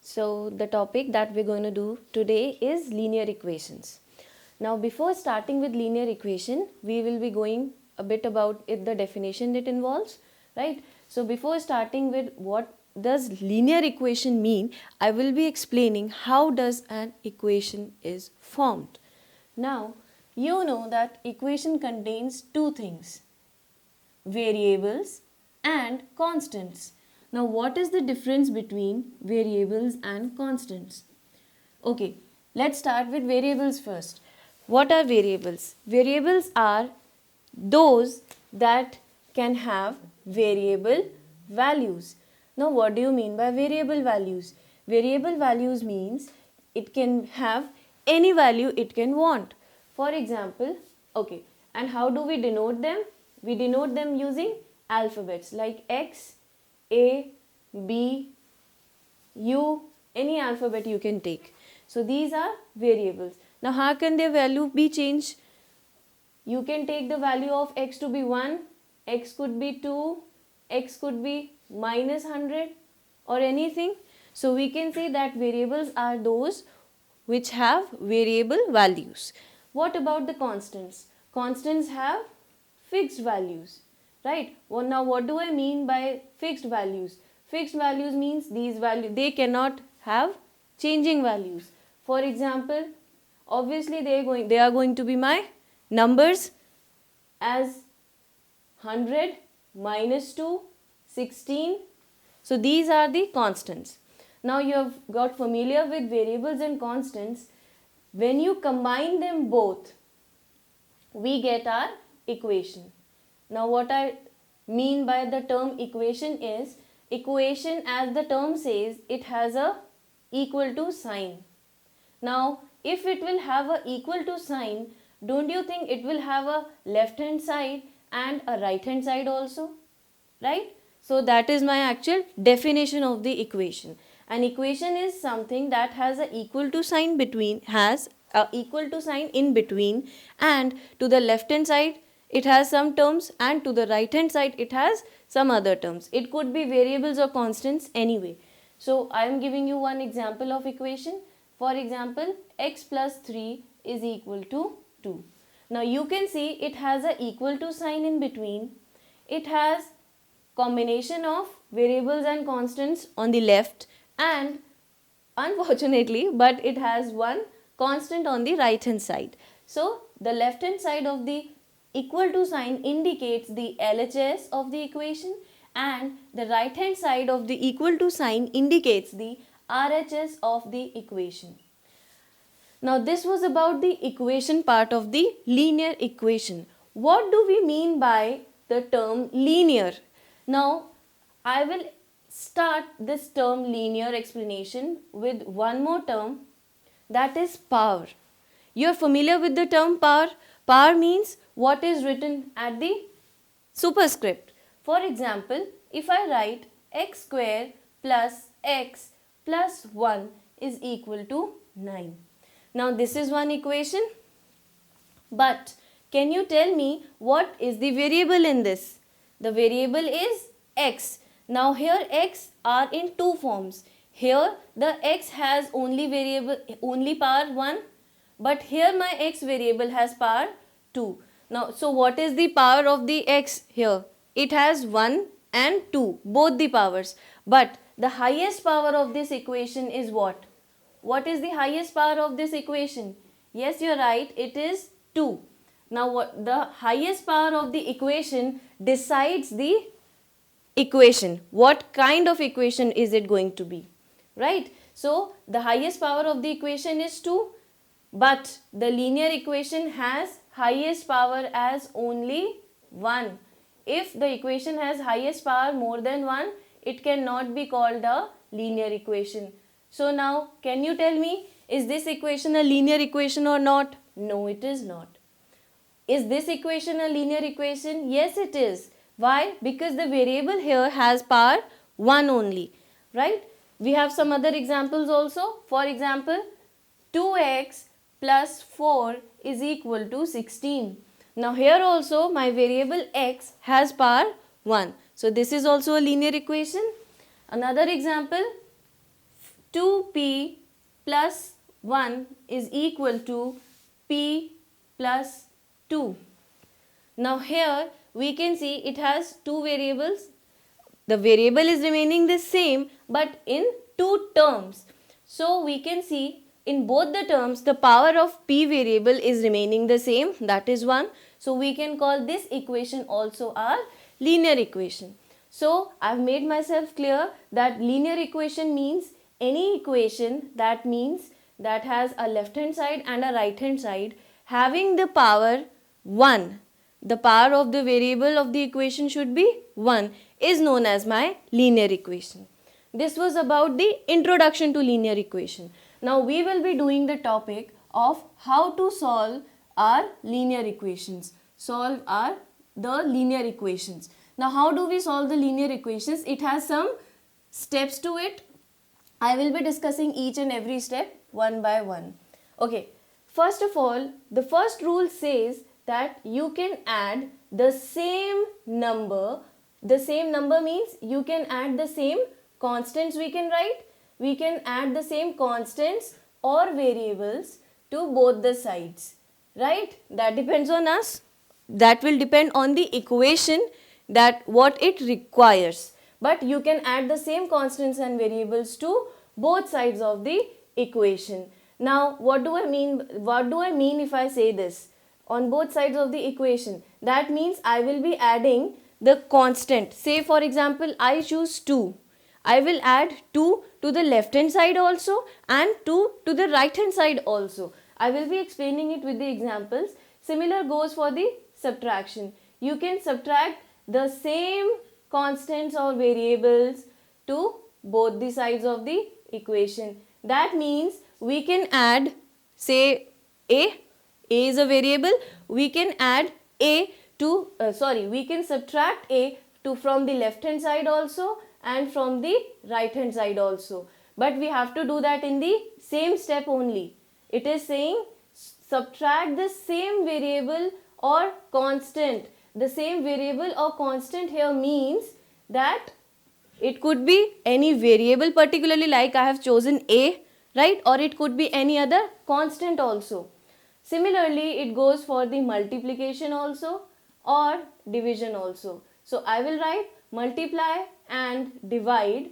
So the topic that we're going to do today is linear equations. Now before starting with linear equation, we will be going a bit about the definition it involves, right? So before starting with what does linear equation mean, I will be explaining how does an equation is formed. Now you know that equation contains two things, variables and constants. Now what is the difference between variables and constants? Okay, let's start with variables first. What are variables? Variables are those that can have variable values. Now what do you mean by variable values? Variable values means it can have any value it can want. For example, okay, and how do we denote them? We denote them using alphabets like X, A, B, U, any alphabet you can take. So these are variables. Now how can their value be changed? You can take the value of X to be 1, X could be 2, X could be minus 100 or anything. So we can say that variables are those which have variable values. What about the constants? Constants have fixed values, right? Well, now what do I mean by fixed values? Fixed values means these values, they cannot have changing values. For example, obviously they are going to be my numbers as 100, minus 2, 16. So these are the constants. Now you have got familiar with variables and constants. When you combine them both, we get our equation. Now what I mean by the term equation is, equation as the term says, it has a equal to sign. Now if it will have a equal to sign, don't you think it will have a left hand side and a right hand side also, right? So that is my actual definition of the equation. An equation is something that has a equal to sign between, has a equal to sign in between, and to the left hand side it has some terms and to the right hand side it has some other terms. It could be variables or constants anyway. So I am giving you one example of equation. For example, x plus 3 is equal to 2. Now you can see it has a equal to sign in between. It has combination of variables and constants on the left, and unfortunately but it has one constant on the right hand side. So the left hand side of the equal to sign indicates the LHS of the equation, and the right hand side of the equal to sign indicates the RHS of the equation. Now this was about the equation part of the linear equation. What do we mean by the term linear? Now I will start this term linear explanation with one more term, that is power. You are familiar with the term power? Power means what is written at the superscript. For example, if I write x square plus x plus 1 is equal to 9. Now this is one equation, but can you tell me what is the variable in this? The variable is x. Now here x are in two forms. Here the x has only power 1, but here my x variable has power 2. Now so what is the power of the x here? It has 1 and 2, both the powers. But the highest power of this equation is what? What is the highest power of this equation? Yes, you are right, it is 2. Now what the highest power of the equation decides the equation. What kind of equation is it going to be? Right? So the highest power of the equation is 2, but the linear equation has highest power as only 1. If the equation has highest power more than 1, it cannot be called a linear equation. So now can you tell me, is this equation a linear equation or not? No, it is not. Is this equation a linear equation? Yes, it is. Why? Because the variable here has power 1 only, right? We have some other examples also. For example, 2x plus 4 is equal to 16. Now here also my variable x has power 1. So this is also a linear equation. Another example, 2p plus 1 is equal to p plus 2. Now here we can see it has two variables. The variable is remaining the same but in two terms. So we can see in both the terms the power of p variable is remaining the same, that is 1. So we can call this equation also our linear equation. So I've made myself clear that linear equation means any equation that has a left hand side and a right hand side having the power 1. The power of the variable of the equation should be 1 is known as my linear equation. This was about the introduction to linear equation. Now we will be doing the topic of how to solve our linear equations. The linear equations. Now how do we solve the linear equations? It has some steps to it. I will be discussing each and every step one by one. Okay, first of all, the first rule says that you can add the same number. The same number means you can add the same constants we can write. We can add the same constants or variables to both the sides. Right? That depends on us. That will depend on the equation that what it requires. But you can add the same constants and variables to both sides of the equation. Now, what do I mean? What do I mean if I say this? On both sides of the equation. That means I will be adding the constant. Say for example, I choose 2. I will add 2 to the left hand side also and 2 to the right hand side also. I will be explaining it with the examples. Similar goes for the subtraction. You can subtract the same constants or variables to both the sides of the equation. That means we can add, say, a is a variable. We can add a to, we can subtract a to from the left hand side also and from the right hand side also. But we have to do that in the same step only. It is saying subtract the same variable or constant. The same variable or constant here means that it could be any variable, particularly like I have chosen a, right? Or it could be any other constant also. Similarly, it goes for the multiplication also or division also. So I will write multiply and divide.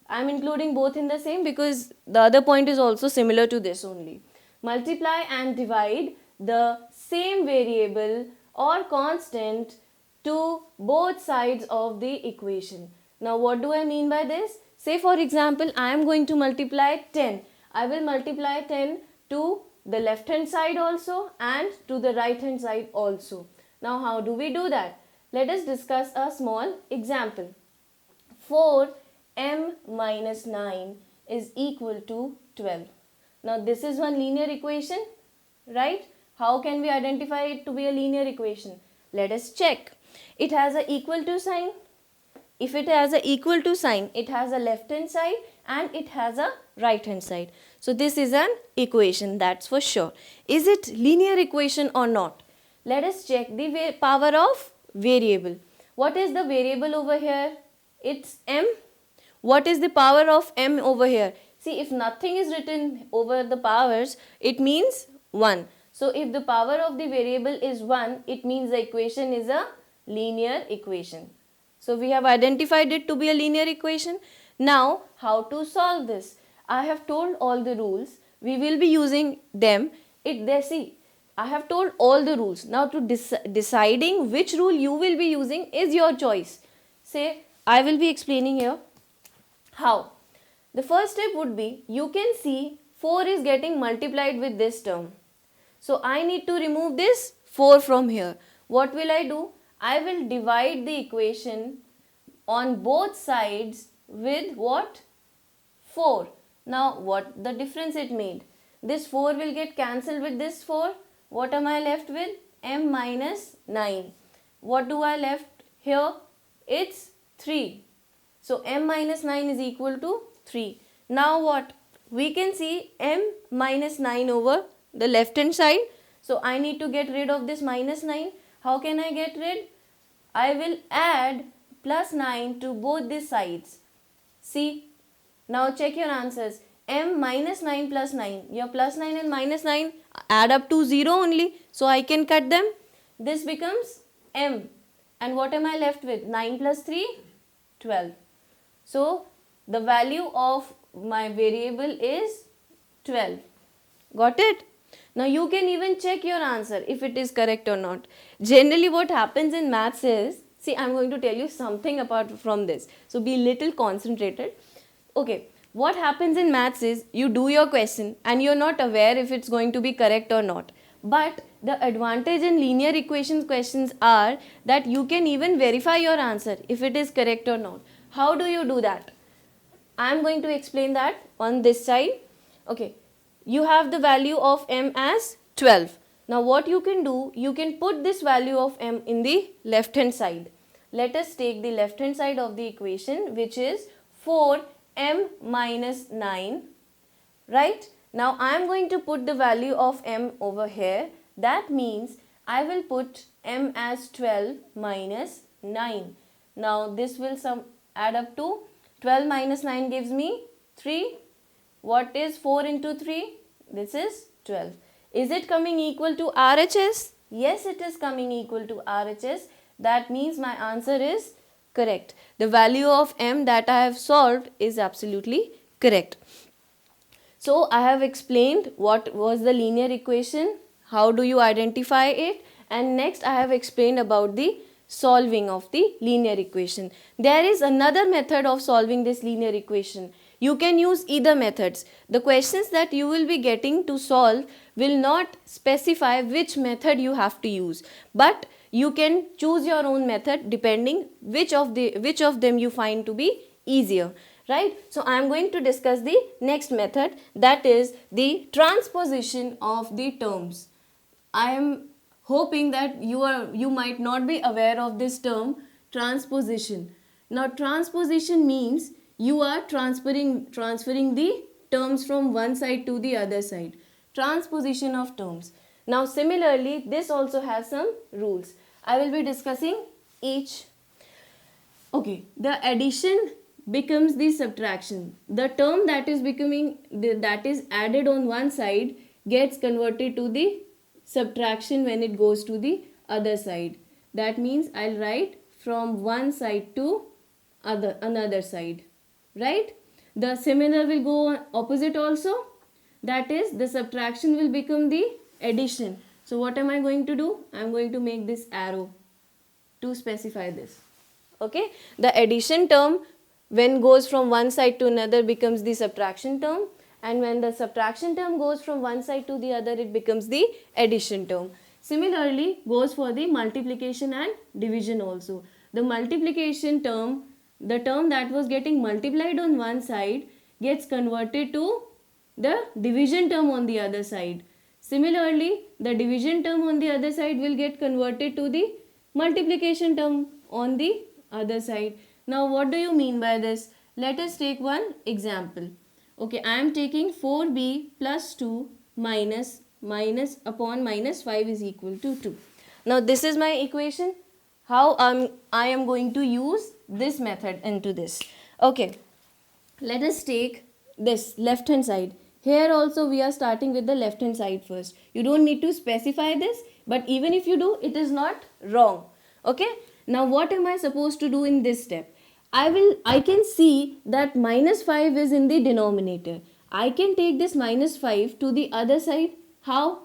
I am including both in the same because the other point is also similar to this only. Multiply and divide the same variable or constant to both sides of the equation. Now what do I mean by this? Say for example, I am going to multiply 10. I will multiply 10 to the left hand side also and to the right hand side also. Now how do we do that? Let us discuss a small example. 4m minus 9 is equal to 12. Now this is one linear equation, right? How can we identify it to be a linear equation? Let us check. It has a equal to sign. If it has a equal to sign, it has a left hand side and it has a right hand side. So this is an equation, that's for sure. Is it linear equation or not? Let us check the power of variable. What is the variable over here? It's m. What is the power of m over here? See, if nothing is written over the powers, it means 1. So if the power of the variable is 1, it means the equation is a linear equation. So we have identified it to be a linear equation. Now how to solve this? I have told all the rules. We will be using them. I have told all the rules. Now to deciding which rule you will be using is your choice. Say, I will be explaining here how. The first step would be, you can see 4 is getting multiplied with this term. So I need to remove this 4 from here. What will I do? I will divide the equation on both sides with what? 4. Now what the difference it made? This 4 will get cancelled with this 4. What am I left with? M minus 9. What do I left here? It's 3. So m minus 9 is equal to 3. Now what? We can see m minus 9 over the left hand side. So I need to get rid of this minus 9. How can I get rid? I will add plus 9 to both the sides. See, now check your answers. m minus 9 plus 9. Your plus 9 and minus 9 add up to 0 only. So I can cut them. This becomes m. And what am I left with? 9 plus 3, 12. So the value of my variable is 12. Got it? Now you can even check your answer if it is correct or not. Generally what happens in maths is, see, I'm going to tell you something apart from this. So be little concentrated. Okay, what happens in maths is you do your question and you're not aware if it's going to be correct or not. But the advantage in linear equations questions are that you can even verify your answer if it is correct or not. How do you do that? I'm going to explain that on this side. Okay, you have the value of m as 12. Now what you can do, you can put this value of m in the left hand side. Let us take the left hand side of the equation, which is 4m minus 9, right? Now I am going to put the value of m over here. That means I will put m as 12 minus 9. Now this will add up to 12 minus 9 gives me 3. What is 4 into 3? This is 12. Is it coming equal to RHS? Yes, it is coming equal to RHS. That means my answer is correct. The value of m that I have solved is absolutely correct. So I have explained what was the linear equation, how do you identify it, and next I have explained about the solving of the linear equation. There is another method of solving this linear equation. You can use either methods. The questions that you will be getting to solve will not specify which method you have to use, but you can choose your own method depending which of them you find to be easier, right? So I am going to discuss the next method, that is the transposition of the terms. I am hoping that you might not be aware of this term, transposition. Now transposition means you are transferring the terms from one side to the other side. Transposition of terms. Now similarly, this also has some rules. I will be discussing each. Okay, the addition becomes the subtraction. The term that is added on one side gets converted to the subtraction when it goes to the other side. That means I'll write from one side to another side, right? The similar will go on opposite also. That is, the subtraction will become the addition. So what am I going to do? I am going to make this arrow to specify this. Okay, the addition term when goes from one side to another becomes the subtraction term, and when the subtraction term goes from one side to the other, it becomes the addition term. Similarly goes for the multiplication and division also. The multiplication term, the term that was getting multiplied on one side, gets converted to the division term on the other side. Similarly, the division term on the other side will get converted to the multiplication term on the other side. Now what do you mean by this? Let us take one example. Okay, I am taking 4b plus 2 minus upon minus 5 is equal to 2. Now this is my equation. How I am going to use this method into this. Okay, let us take this left hand side. Here also we are starting with the left hand side first. You don't need to specify this, but even if you do, it is not wrong. Okay, now what am I supposed to do in this step? I can see that minus 5 is in the denominator. I can take this minus 5 to the other side. How?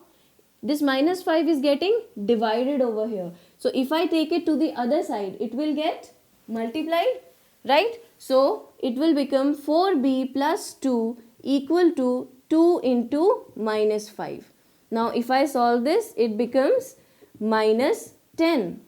This minus 5 is getting divided over here. So if I take it to the other side, it will get multiplied, right? So it will become 4b plus 2 equal to 2 into minus 5. Now if I solve this, it becomes minus 10,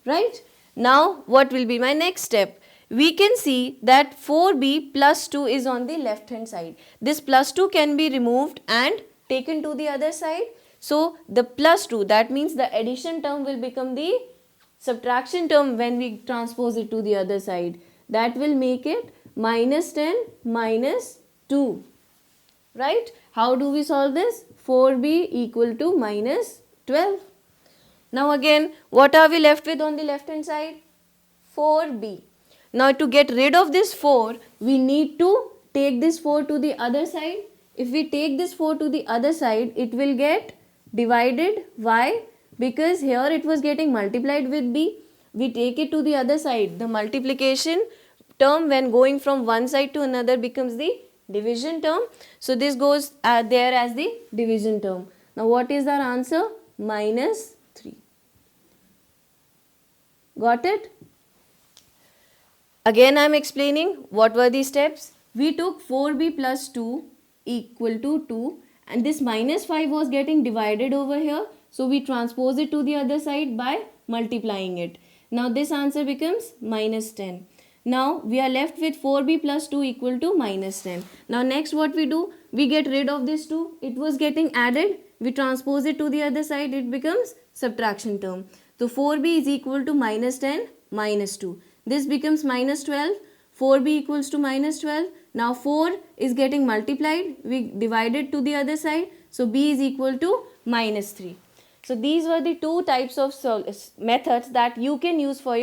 right? Now what will be my next step? We can see that 4b plus 2 is on the left hand side. This plus 2 can be removed and taken to the other side. So the plus 2, that means the addition term will become the subtraction term when we transpose it to the other side. That will make it minus 10 minus 2, right? How do we solve this? 4b equal to minus 12. Now again, what are we left with on the left hand side? 4b. Now to get rid of this 4, we need to take this 4 to the other side. If we take this 4 to the other side, it will get divided. Why? Because here it was getting multiplied with b. We take it to the other side. The multiplication term when going from one side to another becomes the division term. So this goes there as the division term. Now what is our answer? Minus 3. Got it? Again I am explaining what were the steps. We took 4b plus 2 equal to 2, and this minus 5 was getting divided over here. So we transpose it to the other side by multiplying it. Now this answer becomes minus 10. Now we are left with 4b plus 2 equal to minus 10. Now next what we do? We get rid of this 2. It was getting added. We transpose it to the other side. It becomes subtraction term. So 4b is equal to minus 10 minus 2. This becomes minus 12. 4b equals to minus 12. Now 4 is getting multiplied. We divide it to the other side. So b is equal to minus 3. So these were the two types of methods that you can use for your